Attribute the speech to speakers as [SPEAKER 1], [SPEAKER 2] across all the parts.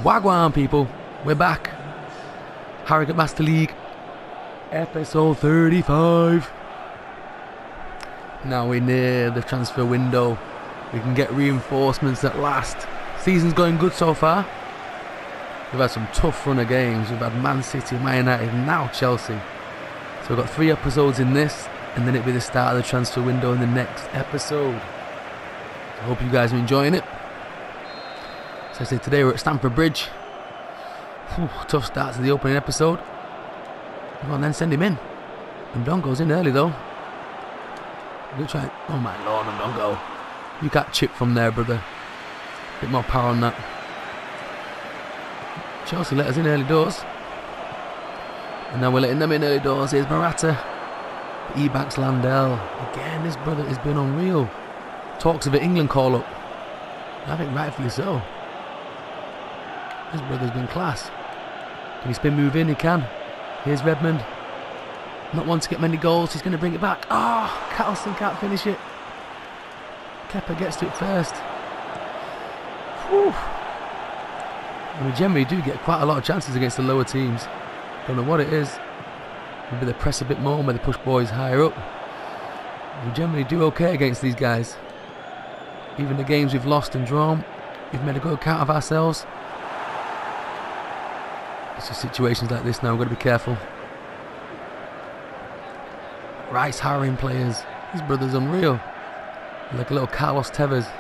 [SPEAKER 1] Wagwan people, we're back. Harrogate Master League, episode 35. Now we're near the transfer window. We can get reinforcements at last. Season's going good so far. We've had some tough run of games. We've had Man City, Man United, and now Chelsea. So we've got 3 episodes in this, and then it'll be the start of the transfer window in the next episode. I hope you guys are enjoying it. So I say today we're at Stamford Bridge. Whew, tough start to the opening episode. Come on then, send him in. And Don goes in early though. We'll try. Oh my lord, and Don go. You got chip from there, brother. Bit more power on that. Chelsea let us in early doors. And now we're letting them in early doors. Here's Morata. Ebanks Landell. Again, this brother has been unreal. Talks of an England call up. I think rightfully so. This brother's been class. Can he spin move in? He can. Here's Redmond. Not one to get many goals. He's going to bring it back. Oh, Carlson can't finish it. Kepa gets to it first. Whew. And we generally do get quite a lot of chances against the lower teams. Don't know what it is. Maybe they press a bit more, maybe they push boys higher up. We generally do okay against these guys. Even the games we've lost and drawn, we've made a good account of ourselves. It's just situations like this now, we've got to be careful. Rice harrowing players. His brother's unreal. Like a little Carlos Tevez.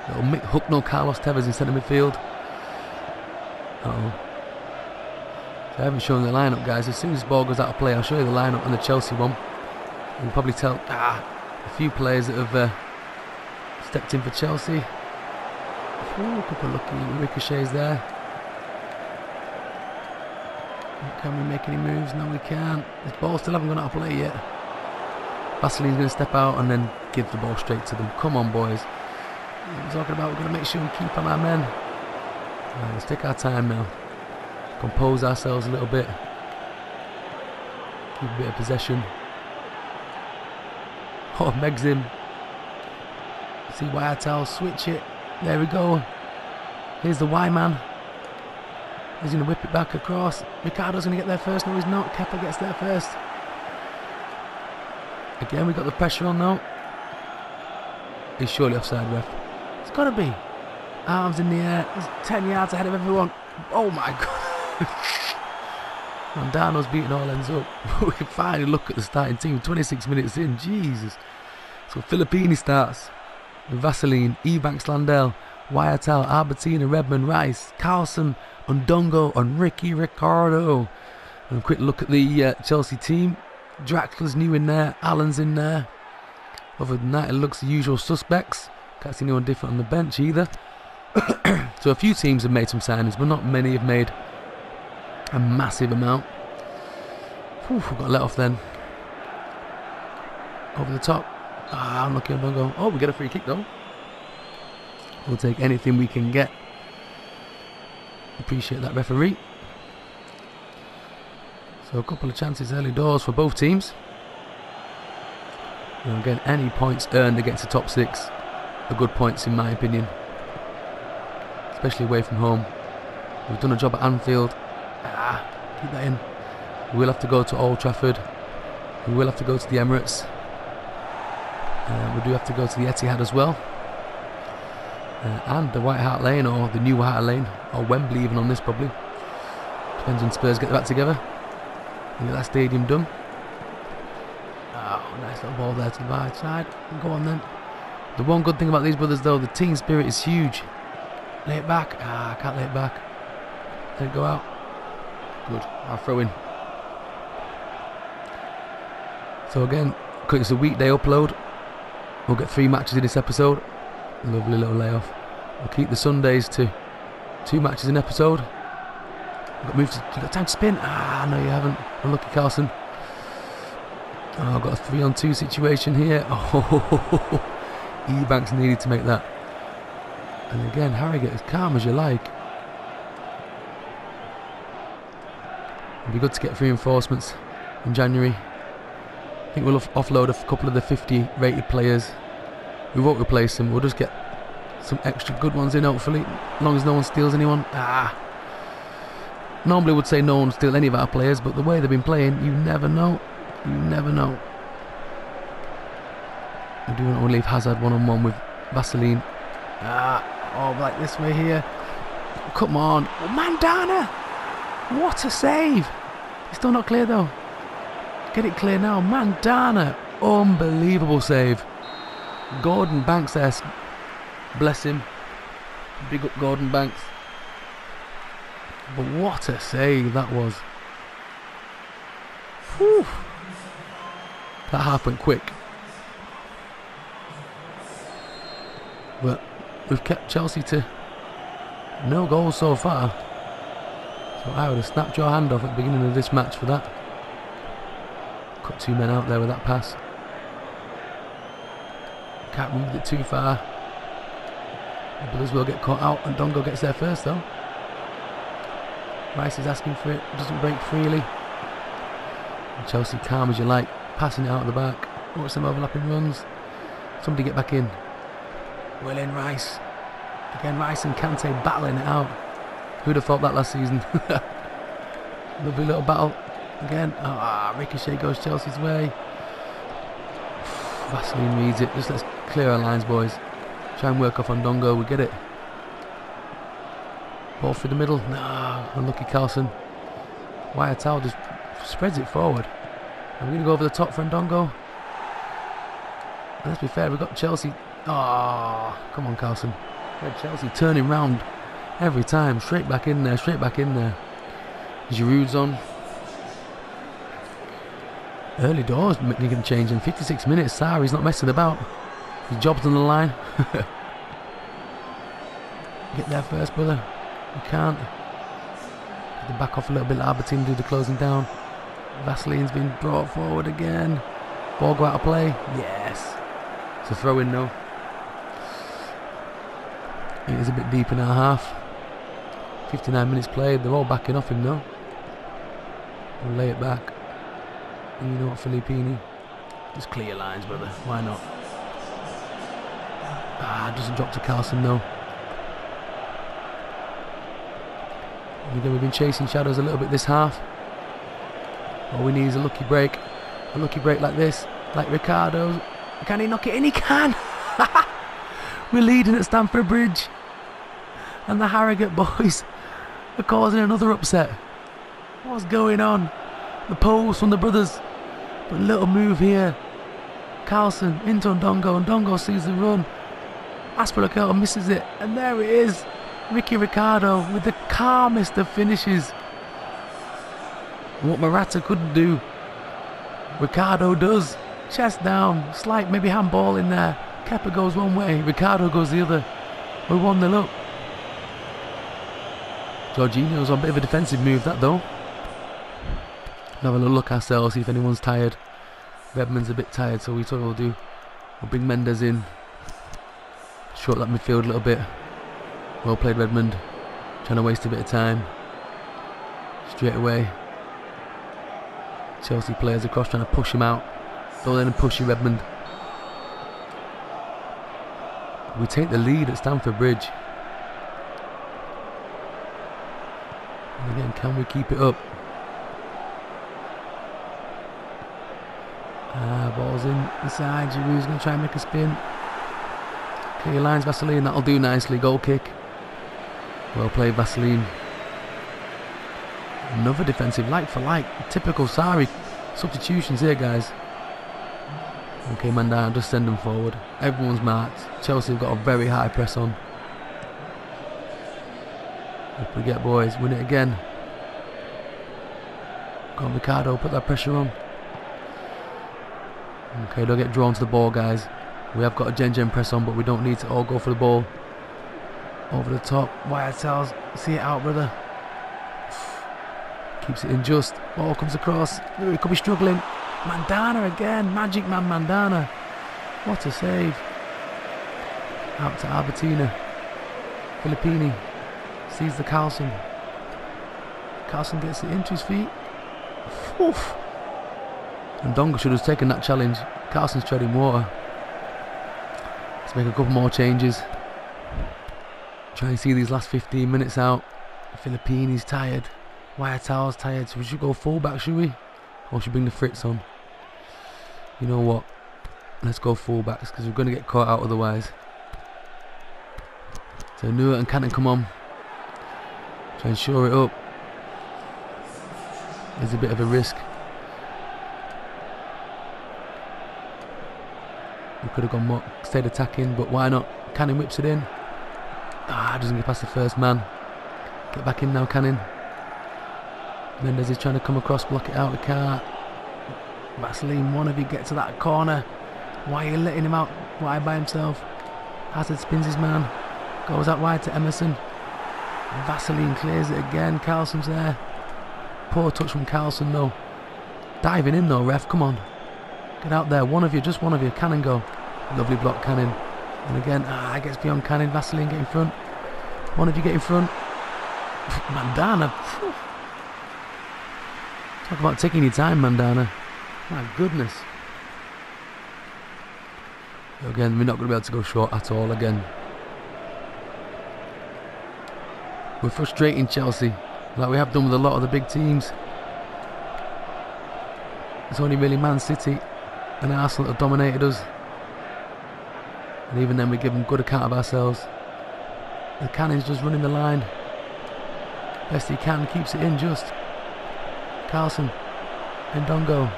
[SPEAKER 1] Little Mick Hucknall Carlos Tevez in centre midfield. Uh-oh. So I haven't shown the lineup, guys. As soon as the ball goes out of play, I'll show you the lineup on the Chelsea one. You can probably tell a few players that have stepped in for Chelsea. Ooh, a couple of lucky ricochets there. Can we make any moves? No, we can't. This ball still haven't gone out of play yet. Vaseline's going to step out and then give the ball straight to them. Come on, boys. I'm talking about we're going to make sure we keep on our men. Right, let's take our time now. Compose ourselves a little bit. Keep a bit of possession. Oh, Meg's him. See Wyattell, switch it. There we go. Here's the Y-man. He's going to whip it back across. Ricardo's going to get there first. No, he's not. Kepa gets there first. Again, we got the pressure on now. He's surely offside, ref. It's got to be. Arms in the air. He's 10 yards ahead of everyone. Oh my god. Mandano's beating all ends up. We can finally look at the starting team. 26 minutes in. Jesus. So Filippini starts. Vaseline, Ebanks Landell, Wyattell, Albertina, Redmond, Rice, Carlson, Undongo, and Ricardo. And a quick look at the Chelsea team. Draxler's new in there, Allen's in there. Other than that, it looks the usual suspects. Can't see anyone different on the bench either. So a few teams have made some signings, but not many have made a massive amount. Whew, we got let off then. Over the top. Unlucky Undongo. Oh, we get a free kick though. We'll take anything we can get. Appreciate that, referee. So a couple of chances early doors for both teams. And again, any points earned against the top 6 are good points in my opinion. Especially away from home. We've done a job at Anfield. Keep that in. We will have to go to Old Trafford. We will have to go to the Emirates. We do have to go to the Etihad as well. And the White Hart Lane, or the new White Hart Lane, or Wembley even on this probably. Depends when Spurs get that together. Get that stadium done. Oh, nice little ball there to the right side. Go on then. The one good thing about these brothers though, the team spirit is huge. Lay it back. I can't lay it back. Let it go out. Good. I'll throw in. So again, because it's a weekday upload, we'll get 3 matches in this episode. Lovely little layoff. We'll keep the Sundays to 2 matches an episode. You got time to spin? No you haven't. Unlucky Carlson. I've got a 3-on-2 situation here. Oh, Ebanks needed to make that. And again, Harrogate as calm as you like. It'd be good to get reinforcements in January. I think we'll offload a couple of the 50 rated players. We won't replace them. We'll just get some extra good ones in, hopefully, as long as no one steals anyone. Normally would say no one steal any of our players, but the way they've been playing, you never know. You never know. We do not want to leave Hazard one-on-one with Vaseline. Like this way here. Come on. Oh, Mandana! What a save! It's still not clear though. Get it clear now. Mandana! Unbelievable save. Gordon Banks there. Bless him. Big up Gordon Banks. But what a save that was. Whew. That half went quick. But we've kept Chelsea to no goals so far. So I would have snapped your hand off at the beginning of this match for that. Cut 2 men out there with that pass. Can't move it too far. The Blues will get caught out and Dongo gets there first though. Rice is asking for it, doesn't break freely. And Chelsea calm as you like, passing it out of the back. Watch some overlapping runs. Somebody get back in. Well in Rice. Again Rice and Kante battling it out. Who'd have thought that last season? Lovely little battle. Again. Ricochet goes Chelsea's way. Vaseline reads it. Just let's clear our lines, boys. Try and work off on Dongo. We get it. Ball through the middle. No. Unlucky Carlson. Wyatt Towel just spreads it forward. And we're going to go over the top for Ndongo. Let's be fair, we've got Chelsea. Oh, come on, Carlson. We had Chelsea turning round every time. Straight back in there, straight back in there. Giroud's on. Early doors making a change in 56 minutes. Sarri's not messing about. His job's on the line. Get there first, brother. You can't. Get the back off a little bit. Albertine do the closing down. Vaseline's been brought forward again. Ball go out of play. Yes. It's a throw in though. It is a bit deep in our half. 59 minutes played. They're all backing off him though. We'll lay it back. And you know what, Filippini? Just clear your lines, brother. Why not? Doesn't drop to Carlson though. And again, we've been chasing shadows a little bit this half. All we need is a lucky break. A lucky break like this. Like Ricardo's. Can he knock it in? He can! We're leading at Stamford Bridge. And the Harrogate boys are causing another upset. What's going on? The pose from the brothers. But little move here. Carlson into Ndongo. Ndongo sees the run. Aspilicueta misses it. And there it is. Ricky Ricardo with the calmest of finishes. And what Morata couldn't do, Ricardo does. Chest down. Slight maybe handball in there. Kepa goes one way. Ricardo goes the other. We're 1-0 up. Jorginho's on a bit of a defensive move that though. Have a little look ourselves, see if anyone's tired. Redmond's a bit tired, so we thought we'll do. We'll bring Mendes in. Short that midfield a little bit. Well played, Redmond. Trying to waste a bit of time. Straight away. Chelsea players across trying to push him out. Don't let him push you, Redmond. We take the lead at Stamford Bridge. And again, can we keep it up? Ball's inside. Giroud's going to try and make a spin. Clear your lines, Vaseline. That'll do nicely. Goal kick. Well played, Vaseline. Another defensive, like for like. Typical Sarri substitutions here, guys. Okay, Mandana, just send them forward. Everyone's marked. Chelsea have got a very high press on. If we get boys, win it again. Go on, Ricardo, put that pressure on. Okay, don't get drawn to the ball, guys. We have got a gen press on, but we don't need to all go for the ball. Over the top. Wyatt tells, see it out, brother. Keeps it in just. Ball comes across. He could be struggling. Mandana again. Magic man Mandana. What a save. Out to Albertina. Filippini sees the Carlson. Carlson gets it into his feet. Oof. And Dongo should have taken that challenge. Carlson's treading water. Let's make a couple more changes. Try and see these last 15 minutes out. Filippini's tired. Whitehouse tired, so we should go full back, should we? Or should we bring the Fritz on? You know what? Let's go full backs because we're going to get caught out otherwise. So Newt and Cannon come on. Try and shore it up. There's a bit of a risk. We could have gone more, stayed attacking, but why not? Cannon whips it in. Doesn't get past the first man. Get back in now, Cannon. Mendes is trying to come across, block it out, we can't. Vaseline, one of you get to that corner. Why are you letting him out wide by himself? Hazard spins his man. Goes out wide to Emerson. Vaseline clears it again. Carlson's there. Poor touch from Carlson though. Diving in though, ref, come on. Get out there, one of you, just one of you. Cannon go. Lovely block, Cannon. And again, it gets beyond Cannon. Vaseline get in front. One of you get in front. Mandana. Talk about taking your time, Mandana. My goodness. Again, we're not going to be able to go short at all again. We're frustrating Chelsea, like we have done with a lot of the big teams. It's only really Man City and Arsenal that have dominated us. And even then we give them good account of ourselves. The Cannon's just running the line. Best he can, keeps it in just. Carlson. Ndongo.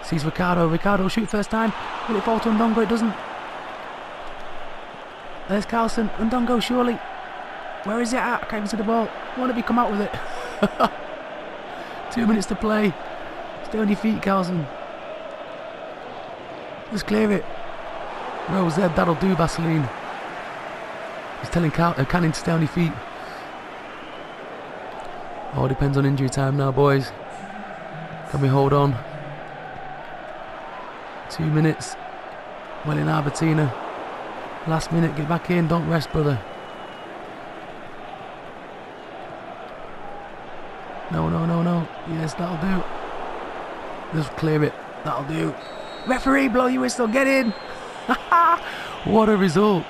[SPEAKER 1] Sees Ricardo. Ricardo shoot first time. Will it fall to Ndongo? It doesn't. There's Carlson. Ndongo surely. Where is it at? I can't even see the ball. One of you come out with it. 2 minutes to play. Stay on your feet, Carlson. Just clear it. Rose there, that'll do, Vaseline. He's telling Cannon to stay on your feet. Oh, depends on injury time now, boys. Can we hold on? 2 minutes. Well in Albertina. Last minute, get back in, don't rest, brother. No, no, no, no. Yes, that'll do. Just clear it. That'll do. Referee, blow your whistle, get in. What a result.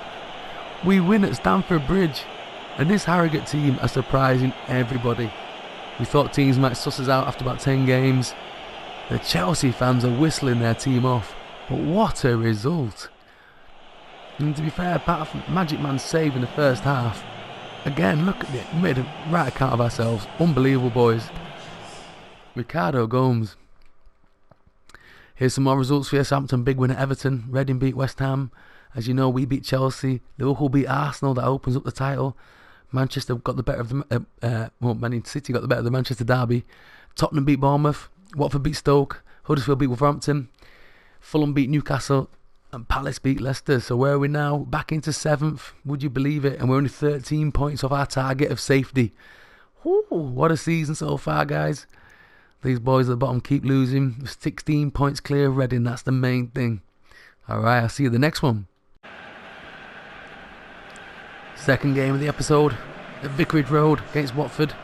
[SPEAKER 1] We win at Stamford Bridge. And this Harrogate team are surprising everybody. We thought teams might suss us out after about 10 games. The Chelsea fans are whistling their team off. But what a result. And to be fair, apart from Magic Man's save in the first half, again, look at it. We made a right account of ourselves. Unbelievable, boys. Ricardo Gomes. Here's some more results for you. Southampton, big win at Everton. Reading beat West Ham. As you know, we beat Chelsea. Liverpool beat Arsenal. That opens up the title. Manchester got the better of the... Man City got the better of the Manchester derby. Tottenham beat Bournemouth. Watford beat Stoke. Huddersfield beat Wolverhampton. Fulham beat Newcastle. And Palace beat Leicester. So where are we now? Back into 7th. Would you believe it? And we're only 13 points off our target of safety. Ooh, what a season so far, guys. These boys at the bottom keep losing. 16 points clear of Reading. That's the main thing. Alright, I'll see you the next one. Second game of the episode at Vicarage Road against Watford.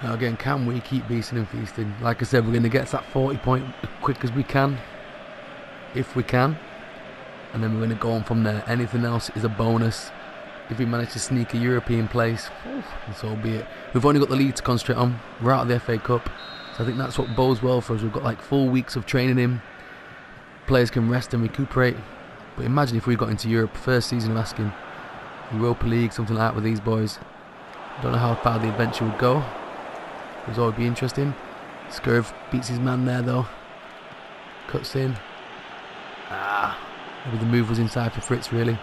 [SPEAKER 1] Now again, can we keep beasting and feasting? Like I said, we're going to get to that 40 point as quick as we can. If we can. And then we're going to go on from there. Anything else is a bonus. If we manage to sneak a European place, so be it. We've only got the league to concentrate on. We're out of the FA Cup. So I think that's what bodes well for us. We've got like 4 weeks of training in. Players can rest and recuperate. But imagine if we got into Europe, first season of asking. Europa League, something like that with these boys. Don't know how far the adventure would go. It would always be interesting. Scurv beats his man there though. Cuts in. Maybe the move was inside for Fritz really.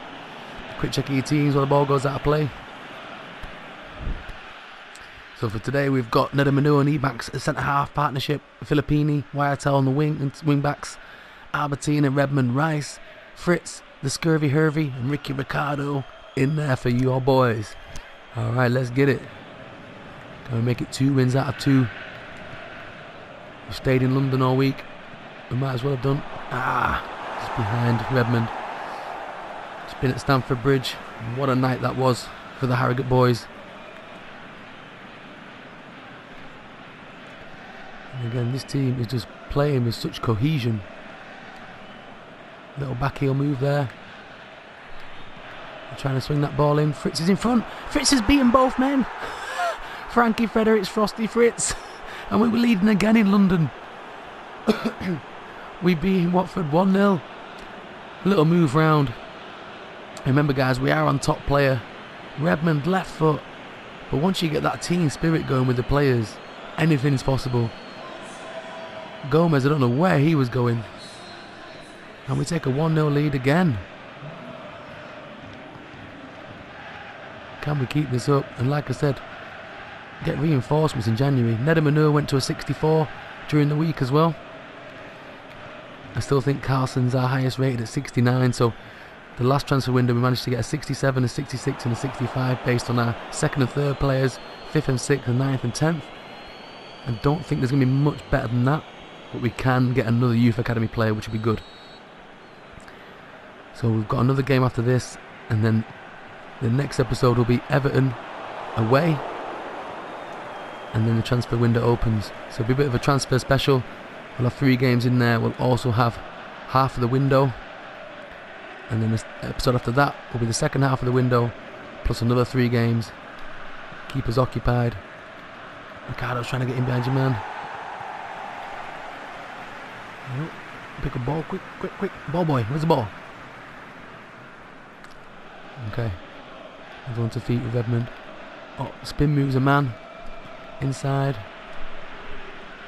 [SPEAKER 1] Quick check of your teams while the ball goes out of play. So for today we've got Nedamanu and Ebanks as centre-half partnership. Filippini, Wyattell on the wing backs. Albertina, Redmond, Rice. Fritz, the Scurvy Hervey and Ricky Ricardo in there for your boys. Alright, let's get it. Can we make it 2 wins out of 2? We stayed in London all week. We might as well have done. Just behind Redmond. It's been at Stamford Bridge. What a night that was for the Harrogate boys. And again, this team is just playing with such cohesion. Little back heel move there. trying to swing that ball in. Fritz is in front. Fritz has beaten both men. Frankie Fredericks, Frosty Fritz. And we were leading again in London. We beat Watford 1-0. Little move round. Remember guys, we are on top player. Redmond left foot. But once you get that team spirit going with the players, anything's possible. Gomez, I don't know where he was going. And we take a 1-0 lead again. Can we keep this up? And like I said, get reinforcements in January. Nedum Manure went to a 64 during the week as well. I still think Carlson's our highest rated at 69, so the last transfer window we managed to get a 67, a 66 and a 65 based on our second and third players, 5th and 6th and 9th and 10th. I don't think there's going to be much better than that, but we can get another youth academy player, which would be good. So we've got another game after this, and then the next episode will be Everton away, and then the transfer window opens. So it'll be a bit of a transfer special. We'll have 3 games in there. We'll also have half of the window, and then the episode after that will be the second half of the window plus another 3 games. Keep us occupied. Ricardo's trying to get in behind you, man. Pick a ball, quick. Ball boy, where's the ball? Okay. Everyone to feet with Redmond. Oh, spin moves a man. Inside.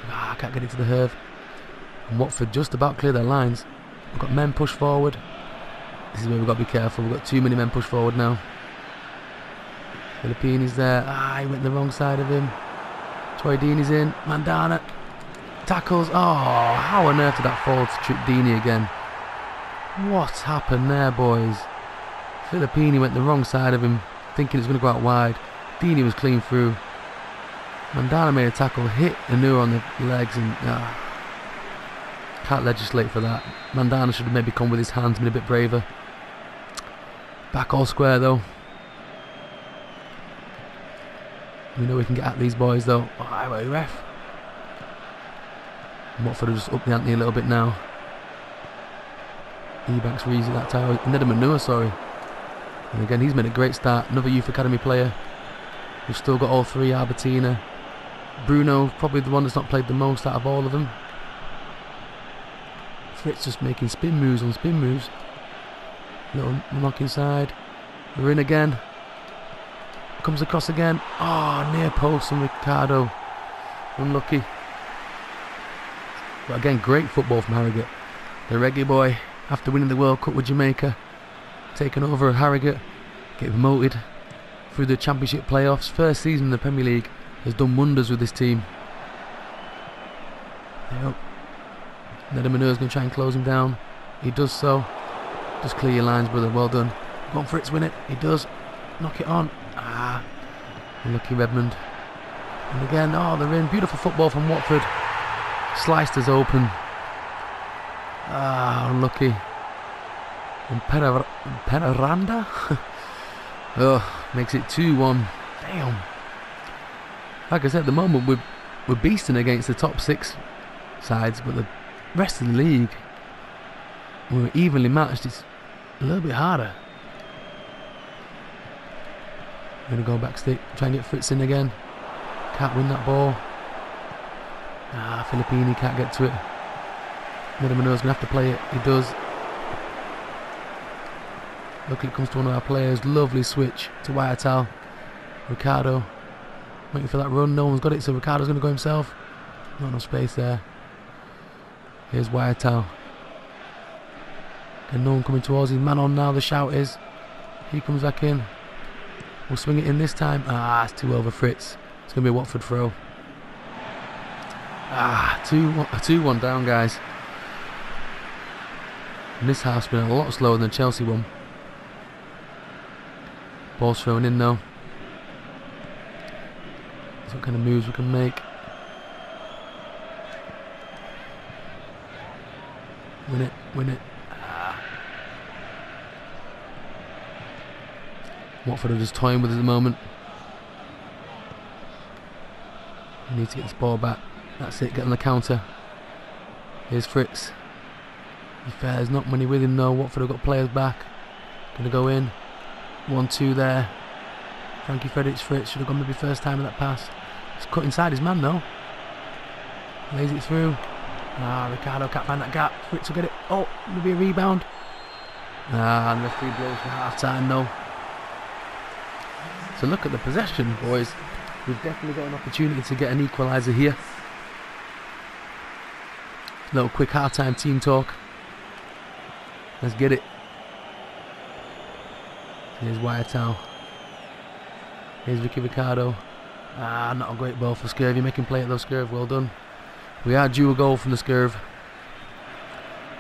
[SPEAKER 1] I can't get it to the Herve. And Watford just about clear their lines. We've got men push forward. This is where we've got to be careful. We've got too many men push forward now. Filippini's there. He went the wrong side of him. Troy Deeney's in. Mandana. Tackles. Oh, how on earth did that fall to trip Deeney again? What's happened there, boys? Filippini went the wrong side of him, thinking it was going to go out wide. Deeney was clean through. Mandana made a tackle, hit Anur on the legs, and can't legislate for that. Mandana should have maybe come with his hands, been a bit braver. Back all square though. We know we can get at these boys though. Oh, highway ref. Watford have just upped the ante a little bit now. Ebanks for easy that time. Nedum Manure, sorry. And again, he's made a great start. Another youth academy player. We've still got all 3. Albertina. Bruno, probably the one that's not played the most out of all of them. Fritz just making spin moves on spin moves. Little knock inside. We're in again. Comes across again. Oh, near post from Ricardo. Unlucky. But again, great football from Harrogate. The ReggaeBoy, after winning the World Cup with Jamaica, taken over at Harrogate, get promoted through the Championship playoffs. First season in the Premier League, has done wonders with this team. Yep. Nedum Manure's going to try and close him down. He does so. Just clear your lines, brother. Well done. Go on, Fritz, win it. He does. Knock it on. Unlucky Redmond. And again, they're in. Beautiful football from Watford. Sliced us open. Unlucky. And Penaranda makes it 2-1. Damn. Like I said, at the moment we're beasting against the top 6 sides, but the rest of the league, when we're evenly matched, it's a little bit harder. I'm going to go back stick, try and get Fritz in again. Can't win that ball. Filippini can't get to it. Nedum Manure's going to have to play it. He does. Luckily it comes to one of our players. Lovely switch to Whitehouse. Ricardo waiting for that run. No one's got it, so Ricardo's going to go himself. Not enough space there. Here's Whitehouse. And no one coming towards him. Man on now, the shout is. He comes back in. We'll swing it in this time. It's too over Fritz. It's going to be a Watford throw. 2-1 down, guys. And this half's been a lot slower than the Chelsea one. Ball's thrown in though. So what kind of moves we can make. Win it. Watford are just toying with it at the moment. We need to get this ball back. That's it, get on the counter. Here's Fritz. There's not many with him though. Watford have got players back. Gonna go in. 1-2 there. Frankie Fredericks Fritz should have gone maybe first time in that pass. He's cut inside his man though. Lays it through. Ricardo can't find that gap. Fritz will get it. Oh, maybe a rebound. And referee blows for half time though. So look at the possession, boys. We've definitely got an opportunity to get an equaliser here. Little quick half-time team talk. Let's get it. Here's Whitetown. Here's Ricky Ricardo. Not a great ball for Scurvy. Making play at those Scurv. Well done. We are due a goal from the Scurv.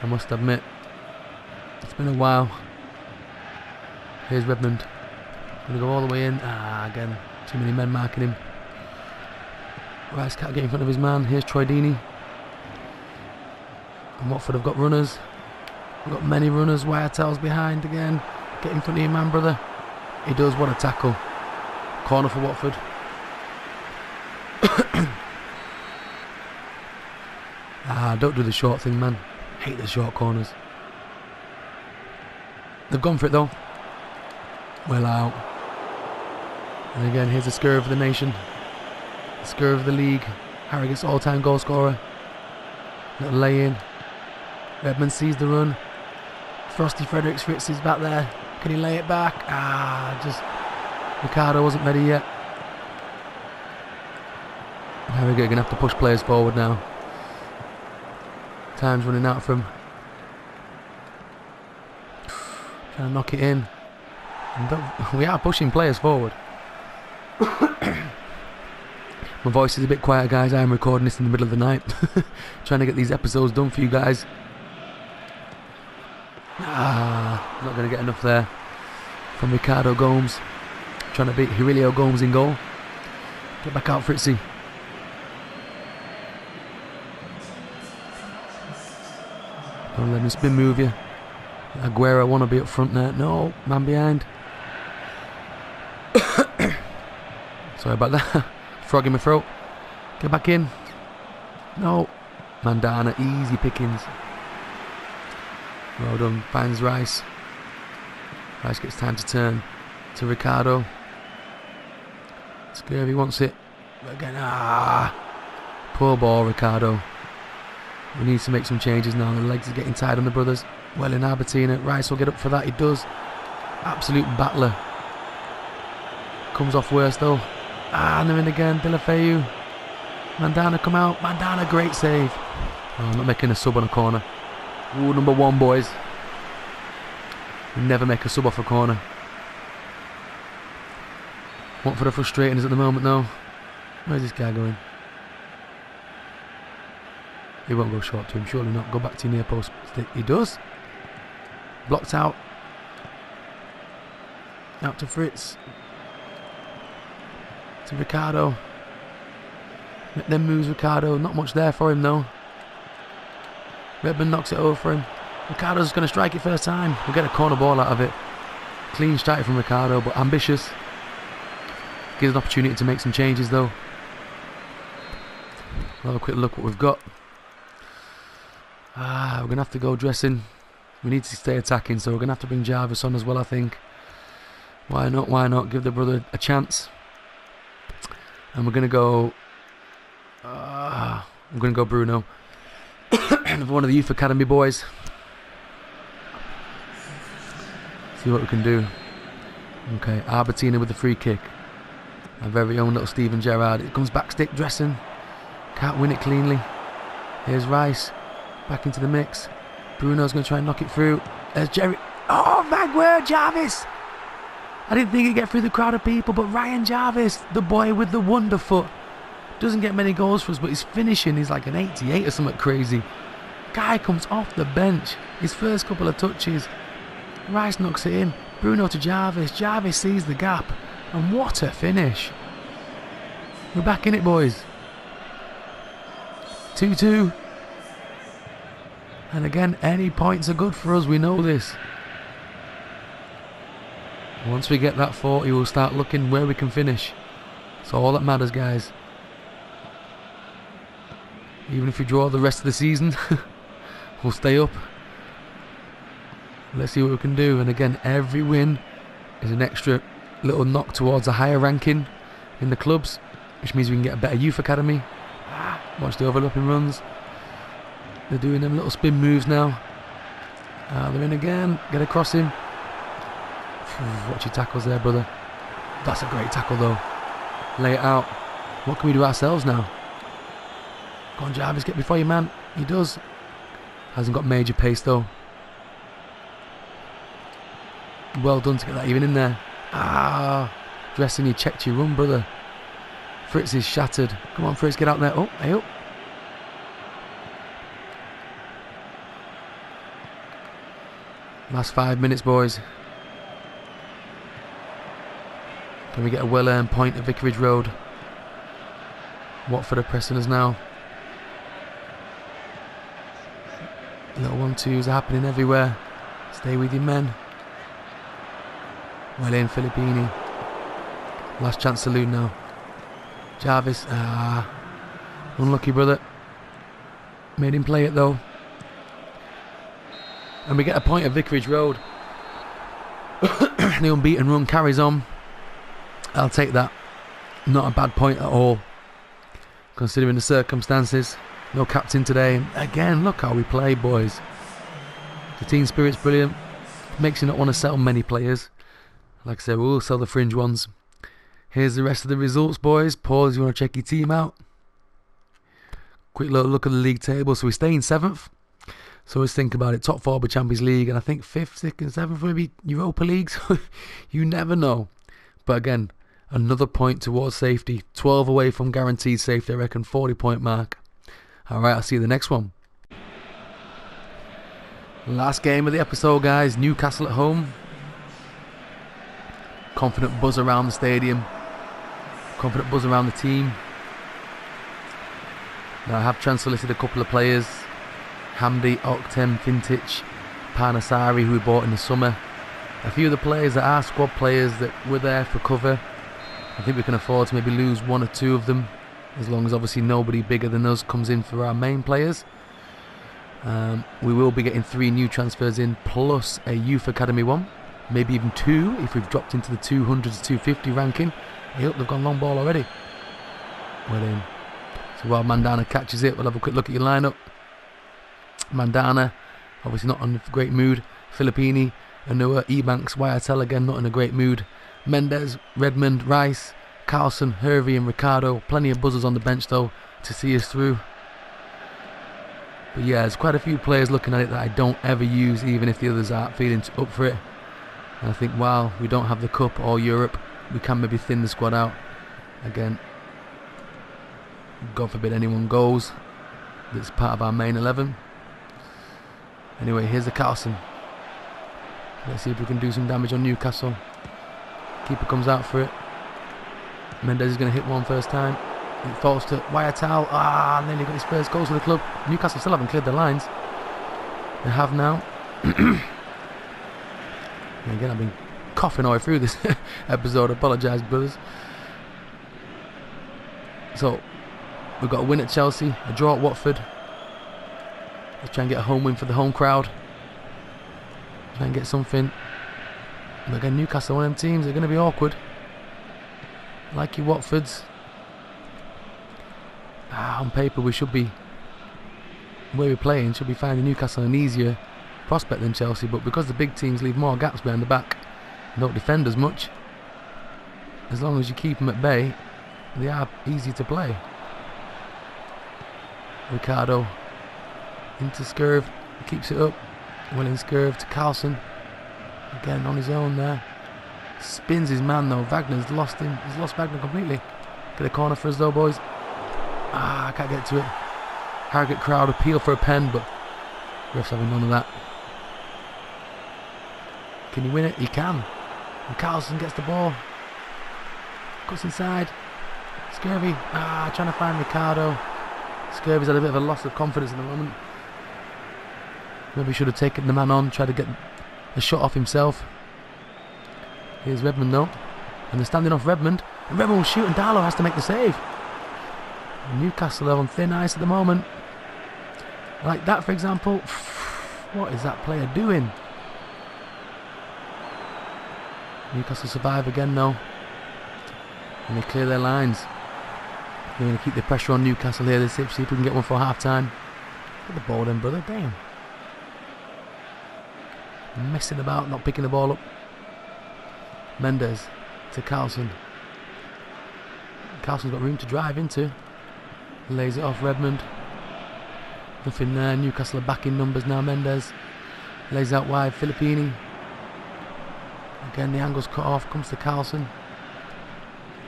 [SPEAKER 1] I must admit. It's been a while. Here's Redmond. Gonna go all the way in. Again, too many men marking him. Rice can't get in front of his man. Here's Troy Deeney. And Watford have got runners. We've got many runners. Whitetail's behind again. Get in front of your man, brother. He does. What a tackle. Corner for Watford. Don't do the short thing, man. Hate the short corners. They've gone for it though. Well out. And again, here's the Scurv of the nation. The Scurv of the league. Harrogate's all-time goal scorer. Little lay-in. Redmond sees the run. Frosty Fredericks Fritz is back there. Can he lay it back? Just Ricardo wasn't ready yet. Harrogate are going to have to push players forward now. Time's running out for him. Trying to knock it in. We are pushing players forward. My voice is a bit quiet, guys. I am recording this in the middle of the night. Trying to get these episodes done for you guys. Not going to get enough there from Ricardo Gomes. Trying to beat Hirilio Gomes in goal. Get back out, Fritzy. Don't let him spin move you. Aguero want to be up front there. No, man behind. Sorry about that. Frog in my throat. Get back in. No. Mandana, easy pickings. Well done. Finds Rice. Rice gets time to turn to Ricardo. Scurvy wants it. Again, poor ball, Ricardo. We need to make some changes now. The legs are getting tired on the brothers. Well in Albertina. Rice will get up for that. He does. Absolute battler. Comes off worse though. And they're in again. Delafeu. Mandana come out. Mandana, great save. I'm not making a sub on a corner. Rule number 1, boys. We never make a sub off a corner. Watford are frustrating us at the moment though. Where's this guy going? He won't go short to him, surely not. Go back to your near post stick. He does. Blocked out. Out to Fritz. To Ricardo. Then moves Ricardo. Not much there for him though. Redmond knocks it over for him. Ricardo's going to strike it first time. We'll get a corner ball out of it. Clean strike from Ricardo, but ambitious. Gives an opportunity to make some changes though. We'll have a quick look what we've got. We're going to have to go dressing. We need to stay attacking, so we're going to have to bring Jarvis on as well, I think. Why not? Why not? Give the brother a chance. And we're going to go... I'm going to go Bruno. One of the youth academy boys. See what we can do. Okay, Albertina with the free kick. Our very own little Steven Gerrard. It comes back stick dressing. Can't win it cleanly. Here's Rice. Back into the mix. Bruno's going to try and knock it through. There's Jerry. Oh, Maguire Jarvis. I didn't think he'd get through the crowd of people, but Ryan Jarvis, the boy with the wonder foot, doesn't get many goals for us, but his finishing is like an 88 or something crazy. Guy comes off the bench. His first couple of touches. Rice knocks it in. Bruno to Jarvis. Jarvis sees the gap. And what a finish. We're back in it, boys. 2-2. And again, any points are good for us. We know this. Once we get that 40, we'll start looking where we can finish. That's all that matters, guys. Even if we draw the rest of the season, we'll stay up. Let's see what we can do. And again, every win is an extra little knock towards a higher ranking in the clubs, which means we can get a better youth academy. Watch the overlapping runs. They're doing them little spin moves now. They're in again. Get across him. Watch your tackles there, brother. That's a great tackle though. Lay it out. What can we do ourselves now? Go on, Jarvis, get before you, man. He does. Hasn't got major pace though. Well done to get that even in there. Dressing, you checked your run, brother. Fritz is shattered. Come on, Fritz, get out there. Oh, hey up. Last 5 minutes, boys. Can we get a well-earned point at Vicarage Road? Watford are pressing us now. Little 1-2s are happening everywhere. Stay with your men. Well in, Filippini. Last chance saloon now. Jarvis. Unlucky, brother. Made him play it though. And we get a point at Vicarage Road. The unbeaten run carries on. I'll take that. Not a bad point at all, considering the circumstances. No captain today. Again, look how we play, boys. The team spirit's brilliant. Makes you not want to sell many players. Like I said, we'll sell the fringe ones. Here's the rest of the results, boys. Pause, you want to check your team out. Quick little look at the league table. So we stay in 7th. So let's think about it. Top 4 with Champions League, and I think 5th, 6th and 7th maybe Europa Leagues. You never know. But again, another point towards safety. 12 away from guaranteed safety, I reckon. 40-point mark. Alright, I'll see you in the next one. Last game of the episode, guys. Newcastle at home. Confident buzz around the stadium. Confident buzz around the team. Now I have translated a couple of players. Hamdi, Oktem, Vintage, Parnasari, who we bought in the summer. A few of the players that are squad players that were there for cover. I think we can afford to maybe lose 1 or 2 of them, as long as obviously nobody bigger than us comes in for our main players. We will be getting 3 new transfers in, plus a youth academy one, maybe even 2 if we've dropped into the 200 to 250 ranking. Hey, look, they've gone long ball already. Well in. So while Mandana catches it, we'll have a quick look at your lineup. Mandana, obviously not in a great mood. Filippini, Anua, Ebanks, Wyatel again not in a great mood. Mendes, Redmond, Rice, Carlson, Hervey and Ricardo. Plenty of buzzers on the bench though to see us through. But yeah, there's quite a few players looking at it that I don't ever use, even if the others aren't feeling up for it. And I think while we don't have the Cup or Europe, we can maybe thin the squad out. Again, God forbid anyone goes that's part of our main 11. Anyway, here's the Carlson. Let's see if we can do some damage on Newcastle. Keeper comes out for it. Mendes is going to hit one first time. It falls to Wyatal. And then he got his first goals for the club. Newcastle still haven't cleared their lines. They have now. And again, I've been coughing all the way through this episode. I apologise, brothers. So, we've got a win at Chelsea, a draw at Watford. Let's try and get a home win for the home crowd. Try and get something. But again, Newcastle, one of them teams, they're going to be awkward. Like your Watfords. On paper, we should be, the way we're playing, should be finding Newcastle an easier prospect than Chelsea. But because the big teams leave more gaps behind the back, don't defend as much, as long as you keep them at bay, they are easy to play. Ricardo into Skirv, keeps it up. Well in Skirv to Carlson. Again on his own there. Spins his man though. Wagner's lost him. He's lost Wagner completely. Get a corner for us though, boys. I can't get to it. Harrogate crowd appeal for a pen, but ref's having none of that. Can he win it? He can. And Carlson gets the ball. Cuts inside. Skirvy. Trying to find Ricardo. Skirvy's had a bit of a loss of confidence in the moment. Maybe he should have taken the man on, tried to get a shot off himself. Here's Redmond though. And they're standing off Redmond. And Redmond will shoot and Darlow has to make the save. And Newcastle are on thin ice at the moment. Like that, for example. What is that player doing? Newcastle survive again now. And they clear their lines. They're going to keep the pressure on Newcastle here. Let's see if we can get one for half time. Get the ball then, brother. Damn. Messing about, not picking the ball up. Mendes to Carlson. Carlson's got room to drive into. Lays it off Redmond. Nothing there. Newcastle are back in numbers now. Mendes lays out wide. Filippini. Again, the angle's cut off. Comes to Carlson.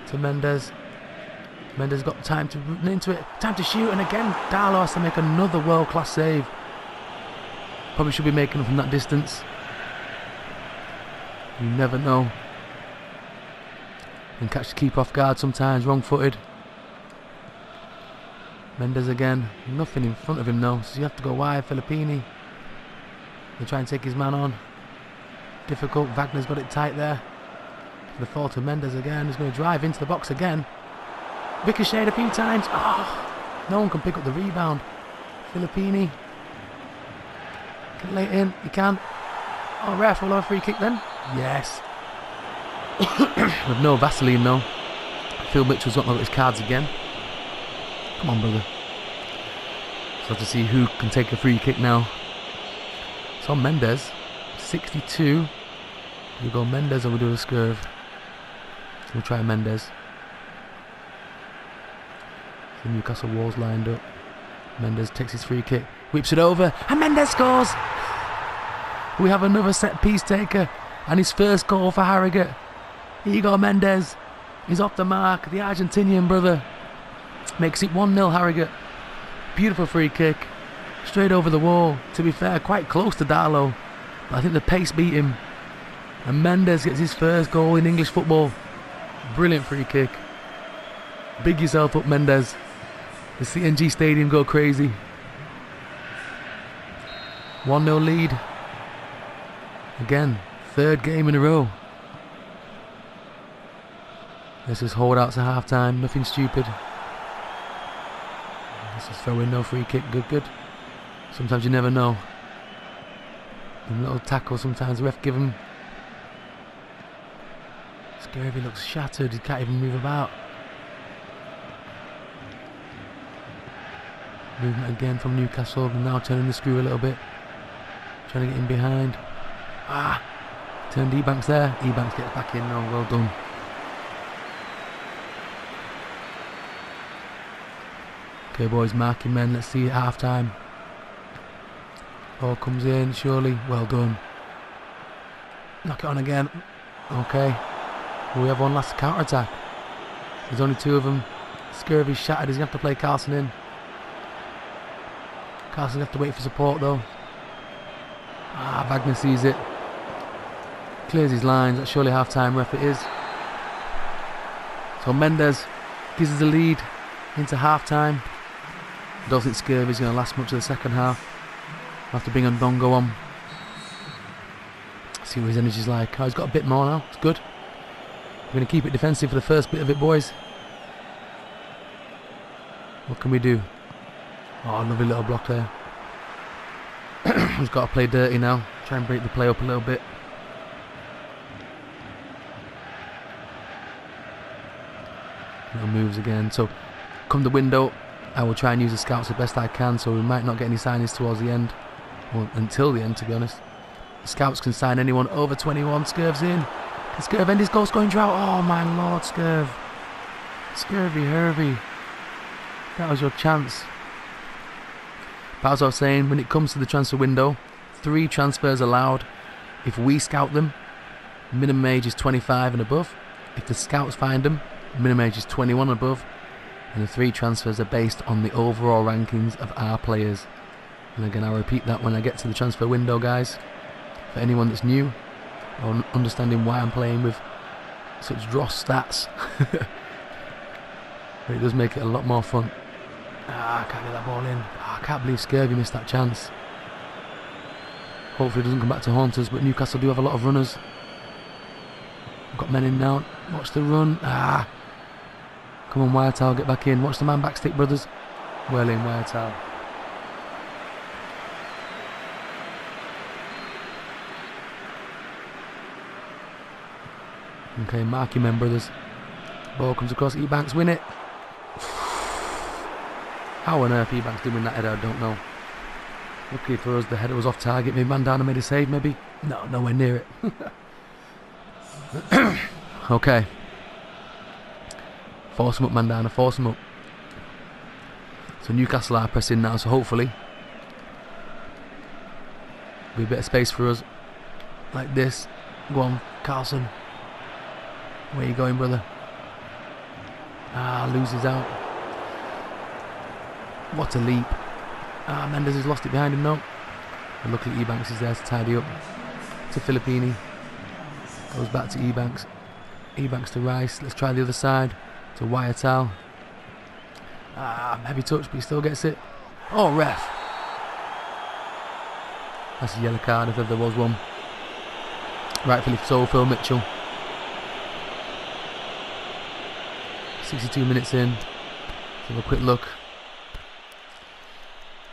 [SPEAKER 1] To Mendes. Mendes got time to run into it. Time to shoot. And again, Darlow has to make another world-class save. Probably should be making them from that distance. You never know. And catch the keeper off guard sometimes. Wrong-footed. Mendes again. Nothing in front of him now. So you have to go wide. Filippini. They try and take his man on. Difficult. Wagner's got it tight there. The fall to Mendes again. He's going to drive into the box again. Ricocheted a few times. Oh, no one can pick up the rebound. Filippini. Can lay it in. He can. Oh, ref, will have a free kick then? Yes. With no Vaseline though. Phil Mitchell's got his cards again. Come on, brother. So to see who can take a free kick now. It's on Mendes. 62. Do we go Mendes or we do a Scurv? We'll try Mendes. The Newcastle walls lined up. Mendes takes his free kick, whips it over, and Mendes scores! We have another set piece taker, and his first goal for Harrogate. Here you go, Mendes. He's off the mark. The Argentinian brother makes it 1-0 Harrogate. Beautiful free kick, straight over the wall. To be fair, quite close to Darlow, but I think the pace beat him. And Mendes gets his first goal in English football. Brilliant free kick. Big yourself up, Mendes. The CNG Stadium go crazy. 1-0 lead. Again, third game in a row. This is hold out to half time. Nothing stupid. This is throw in, no free kick. Good. Sometimes you never know. Them little tackles sometimes the ref give him. Scurvy looks shattered. He can't even move about. Movement again from Newcastle. Now turning the screw a little bit. Trying to get in behind. Turned Ebanks there. Ebanks gets back in. Oh, well done. Okay, boys, marking men. Let's see at half time. Ball comes in, surely. Well done. Knock it on again. Okay. We have one last counter attack. There's only two of them. Scurvy's shattered. He's going to have to play Carlson in. Carlson going to have to wait for support though. Wagner sees it. Clears his lines. That's surely half time, ref it is. So Mendes gives us the lead into half time. I don't think Scurvy's going to last much of the second half. We'll have to bring Ndongo on. See what his energy's like. Oh, he's got a bit more now. It's good. We're going to keep it defensive for the first bit of it, boys. What can we do? Oh, lovely little block there. He's got to play dirty now. Try and break the play up a little bit. Little moves again. So, come the window, I will try and use the scouts the best I can, so we might not get any signings towards the end. Well, until the end, to be honest. The scouts can sign anyone over 21. Scurv's in. Can Scurv end his goal scoring drought? Oh my lord, Scurv. Scurvy Hervey. That was your chance. But as I was saying, when it comes to the transfer window, 3 transfers allowed. If we scout them, minimum age is 25 and above. If the scouts find them, minimum age is 21 and above. And the 3 transfers are based on the overall rankings of our players. And again, I'll repeat that when I get to the transfer window, guys. For anyone that's new, or understanding why I'm playing with such dross stats. But it does make it a lot more fun. I can't get that ball in. I can't believe Scurvy missed that chance. Hopefully it doesn't come back to haunt us, but Newcastle do have a lot of runners. We've got men in now. Watch the run. Come on, Wiretower, get back in. Watch the man back stick, brothers. Well in, Wiretower. Okay, mark your men, brothers. Ball comes across, Ebanks win it. How on earth Ebanks did win that header, I don't know. Luckily for us, the header was off target. Maybe Mandana made a save, maybe? No, nowhere near it. Okay. Force him up, Mandana, force him up. So Newcastle are pressing now, so hopefully be a bit of space for us. Like this. Go on, Carlson. Where you going, brother? Ah, loses out. What a leap. Ah, Mendes has lost it behind him now. And luckily Ebanks is there to tidy up. To Filippini. Goes back to Ebanks. Ebanks to Rice. Let's try the other side. To Wyattall. Ah, heavy touch, but he still gets it. Oh, ref. That's a yellow card if ever there was one. Rightfully so, Phil Mitchell. 62 minutes in. Let's have a quick look.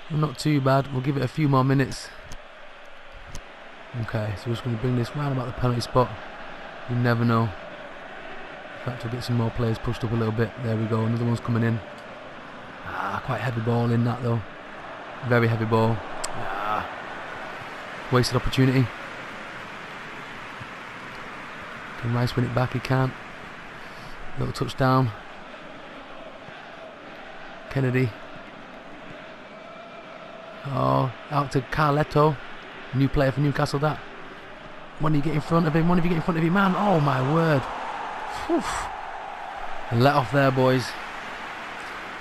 [SPEAKER 1] Not too bad. We'll give it a few more minutes. Okay, so we're just going to bring this round about the penalty spot. You never know. In fact, we'll get some more players pushed up a little bit. There we go. Another one's coming in. Ah, quite heavy ball in that though. Very heavy ball. Ah, wasted opportunity. Can Rice win it back? He can't. Little touchdown. Kennedy. Oh, out to Carletto. New player for Newcastle, that. When you get in front of him, man. Oh my word. Whew. And let off there, boys.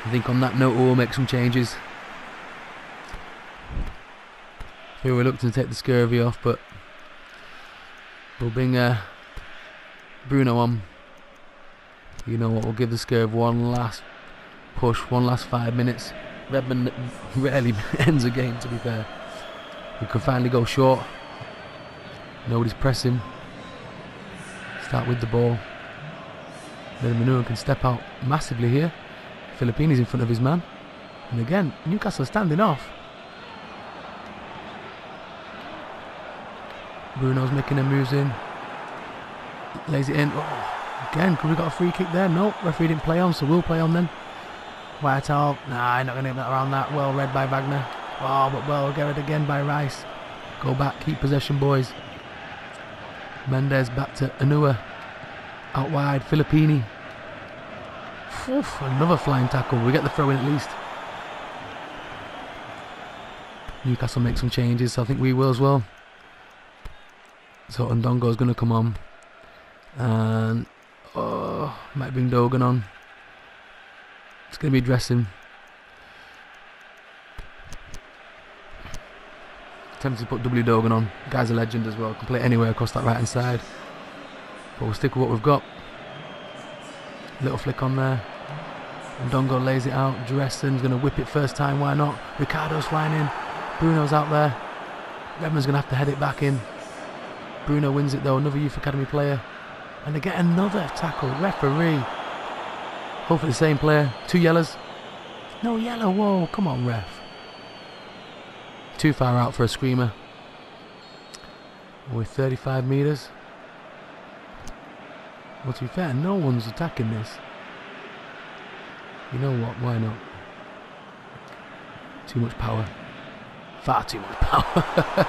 [SPEAKER 1] I think on that note we'll make some changes. Feel reluctant to take the scurvy off, but we'll bring Bruno on. You know what, we'll give the scurvy one last push, one last 5 minutes. Redmond rarely ends a game, to be fair. We can finally go short. Nobody's pressing. Start with the ball. Then Manua can step out massively here. Filippini's in front of his man. And again, Newcastle standing off. Bruno's making their moves in. Lays it in. Oh, again, could we got a free kick there? No, referee didn't play on, so we'll play on then. Whitehall, nah, not going to get that around that. Well read by Wagner. Oh, but well get it again by Rice. Go back, keep possession, boys. Mendes back to Anua. Out wide, Filippini. Oof, another flying tackle. We get the throw in at least. Newcastle make some changes, so I think we will as well. So Ndongo's going to come on. And might bring Dogan on. It's going to be dressing. Tempted to put W Dogan on. Guy's a legend as well. Can play anywhere across that right hand side. But we'll stick with what we've got. Little flick on there. Ndongo lays it out. Dressen's going to whip it first time. Why not? Ricardo's flying in. Bruno's out there. Redmond's going to have to head it back in. Bruno wins it though. Another youth academy player. And they get another tackle. Referee. Hopefully the same player. 2 yellows. No yellow. Whoa. Come on, ref. Too far out for a screamer. We're 35 metres. Well, to be fair, no one's attacking this. You know what? Why not? Too much power. Far too much power.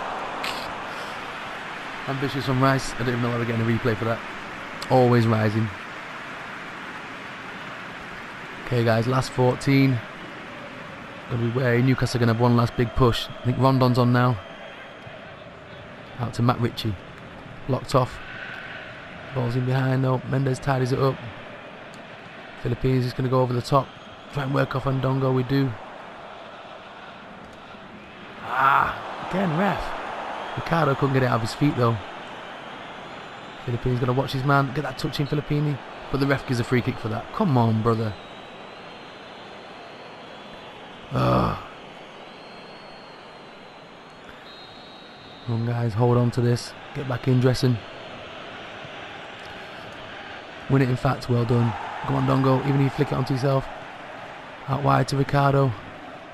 [SPEAKER 1] Ambitious on Rice. I don't even know why we're getting a replay for that. Always rising. Okay, guys, last 14. Gonna be wary. Newcastle are gonna have one last big push. I think Rondon's on now. Out to Matt Ritchie. Locked off. Ball's in behind though. Mendes tidies it up. Philippines is gonna go over the top. Try and work off on Ndongo. We do. Ah, again, ref. Ricardo couldn't get it out of his feet though. Philippines gonna watch his man. Get that touch in Filippini. But the ref gives a free kick for that. Come on, brother. Come on, guys, hold on to this. Get back in, dressing. Win it, in fact. Well done. Go on, Ndongo. Even if you flick it onto yourself. Out wide to Ricardo.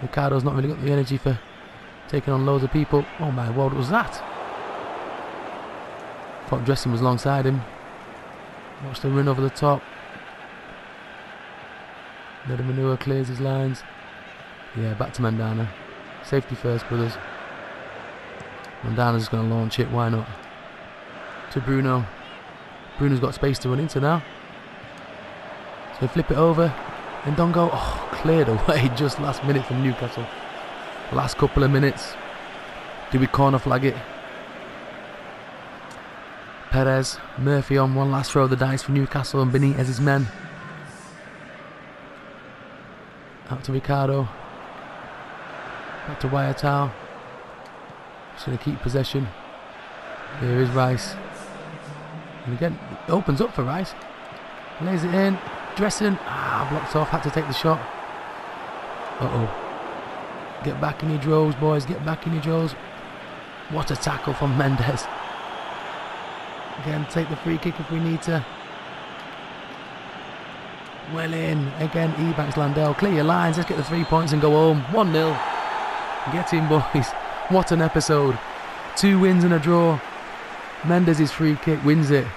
[SPEAKER 1] Ricardo's not really got the energy for taking on loads of people. Oh my word, what was that? Thought dressing was alongside him. Watch the run over the top. Neda Manua clears his lines. Yeah, back to Mandana. Safety first, brothers. Mandana's going to launch it, why not? To Bruno. Bruno's got space to run into now. So flip it over. And Dongo, cleared away just last minute from Newcastle. Last couple of minutes. Do we corner flag it? Perez, Murphy on one last throw of the dice for Newcastle and Benitez's men. Out to Ricardo. Back to Wyattao. Just going to keep possession. Here is Rice. And again, it opens up for Rice. Lays it in. Dressing. Blocked off. Had to take the shot. Get back in your droves, boys. Get back in your droves. What a tackle from Mendes. Again, take the free kick if we need to. Well in. Again, Ebanks, Landell. Clear your lines. Let's get the 3 points and go home. 1-0. Get in, boys. What an episode. 2 wins and a draw. Mendes' free kick wins it.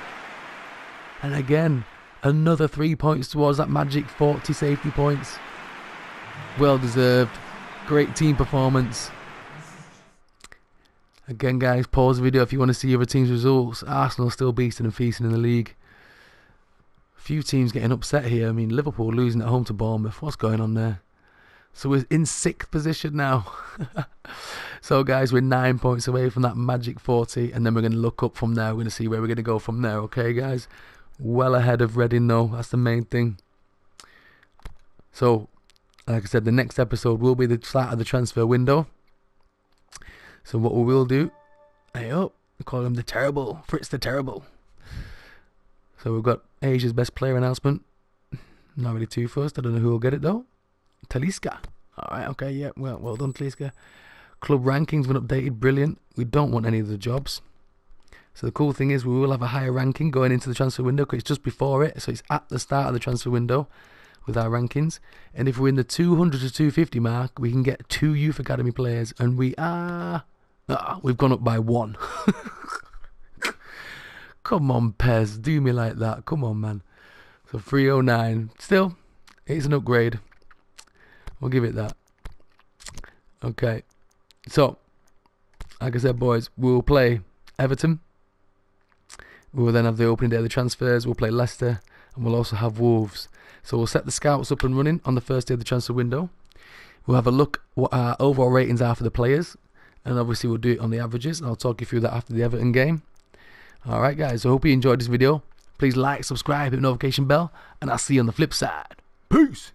[SPEAKER 1] And again, another 3 points towards that magic 40 safety points. Well deserved. Great team performance. Again, guys, pause the video if you want to see other teams' results. Arsenal still beasting and feasting in the league. A few teams getting upset here. I mean, Liverpool losing at home to Bournemouth. What's going on there? So we're in 6th position now. So, guys, we're 9 points away from that magic 40. And then we're going to look up from there. We're going to see where we're going to go from there. Okay, guys? Well ahead of Reading, though. That's the main thing. So, like I said, the next episode will be the start of the transfer window. So what we will do, we call him the Terrible, Fritz the Terrible. So we've got Asia's best player announcement. Not really too fussed. I don't know who will get it though. Talisca. Alright, okay, yeah, well done Talisca. Club rankings been updated, brilliant. We don't want any of the jobs. So the cool thing is we will have a higher ranking going into the transfer window because it's just before it. So it's at the start of the transfer window with our rankings. And if we're in the 200 to 250 mark, we can get 2 youth academy players. And we are... we've gone up by 1. Come on, Pez. Do me like that. Come on, man. So 309. Still, it's an upgrade. We'll give it that. Okay. So, like I said, boys, we'll play Everton. We will then have the opening day of the transfers. We'll play Leicester. And we'll also have Wolves. So we'll set the scouts up and running on the first day of the transfer window. We'll have a look what our overall ratings are for the players. And obviously we'll do it on the averages. And I'll talk you through that after the Everton game. Alright guys, I hope you enjoyed this video. Please like, subscribe, hit the notification bell. And I'll see you on the flip side. Peace!